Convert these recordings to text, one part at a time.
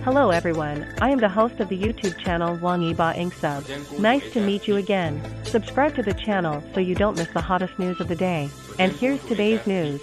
Hello everyone, I am the host of the YouTube channel Wang YIBO ENGSUB. Nice to meet you again. Subscribe to the channel so you don't miss the hottest news of the day. And here's today's news.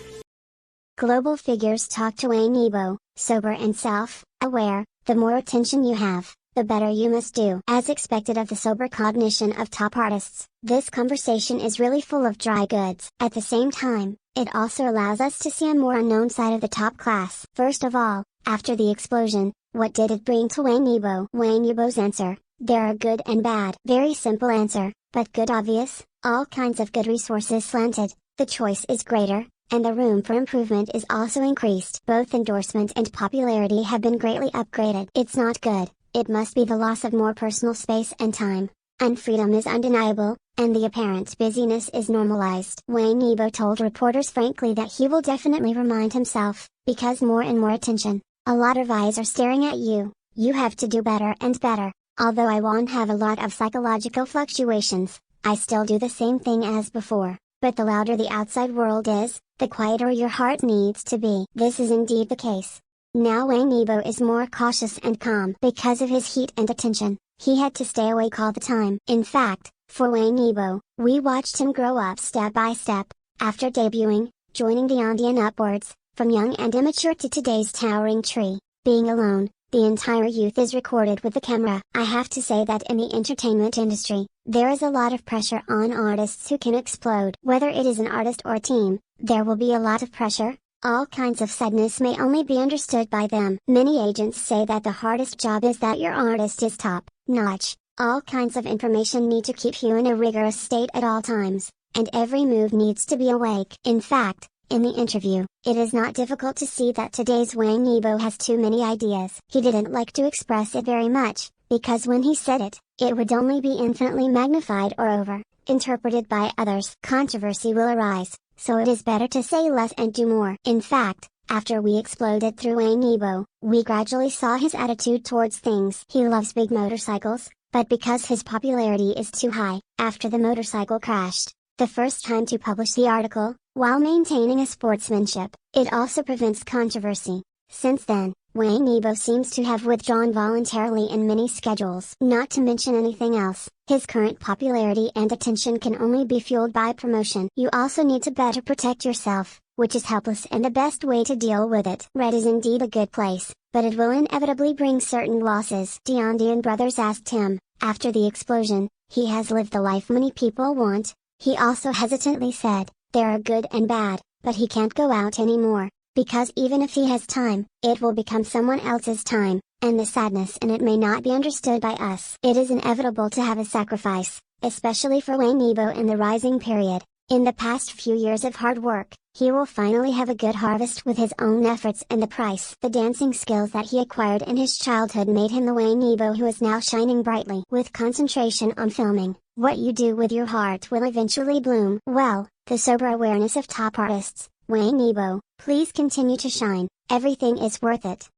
Global figures talk to Wang YIBO, sober and self-aware. The more attention you have, the better you must do. As expected of the sober cognition of top artists, this conversation is really full of dry goods. At the same time, it also allows us to see a more unknown side of the top class. First of all, after the explosion, what did it bring to Wang YIBO? Wang YIBO's answer: there are good and bad. Very simple answer, but good obvious. All kinds of good resources slanted, the choice is greater, and the room for improvement is also increased. Both endorsement and popularity have been greatly upgraded. It's not good, it must be the loss of more personal space and time. Unfreedom is undeniable, and the apparent busyness is normalized. Wang YIBO told reporters frankly that he will definitely remind himself, because more and more attention, a lot of eyes are staring at you. You have to do better and better. Although I won't have a lot of psychological fluctuations, I still do the same thing as before. But the louder the outside world is, the quieter your heart needs to be. This is indeed the case. Now Wang YIBO is more cautious and calm. Because of his heat and attention, he had to stay awake all the time. In fact, for Wang YIBO, we watched him grow up step by step, after debuting, joining Tiantian Upwards, from young and immature to today's towering tree. Being alone, the entire youth is recorded with the camera. I have to say that in the entertainment industry, there is a lot of pressure on artists who can explode. Whether it is an artist or a team, there will be a lot of pressure. All kinds of sadness may only be understood by them. Many agents say that the hardest job is that your artist is top-notch. All kinds of information need to keep you in a rigorous state at all times, and every move needs to be awake. In fact, in the interview, it is not difficult to see that today's Wang YIBO has too many ideas. He didn't like to express it very much, because when he said it, it would only be infinitely magnified or over-interpreted by others. Controversy will arise, so it is better to say less and do more. In fact, after we exploded through Wang YIBO, we gradually saw his attitude towards things. He loves big motorcycles, but because his popularity is too high, after the motorcycle crashed, the first time to publish the article, while maintaining a sportsmanship, it also prevents controversy. Since then, Wang YIBO seems to have withdrawn voluntarily in many schedules. Not to mention anything else, his current popularity and attention can only be fueled by promotion. You also need to better protect yourself, which is helpless and the best way to deal with it. Red is indeed a good place, but it will inevitably bring certain losses. Tiantian brothers asked him, after the explosion, he has lived the life many people want. He also hesitantly said, there are good and bad, but he can't go out anymore, because even if he has time, it will become someone else's time, and the sadness in it may not be understood by us. It is inevitable to have a sacrifice, especially for Wang YIBO in the rising period. In the past few years of hard work, he will finally have a good harvest with his own efforts and the price. The dancing skills that he acquired in his childhood made him the Wang YIBO who is now shining brightly. With concentration on filming, what you do with your heart will eventually bloom. Well, the sober awareness of top artists, Wang YIBO, please continue to shine, everything is worth it.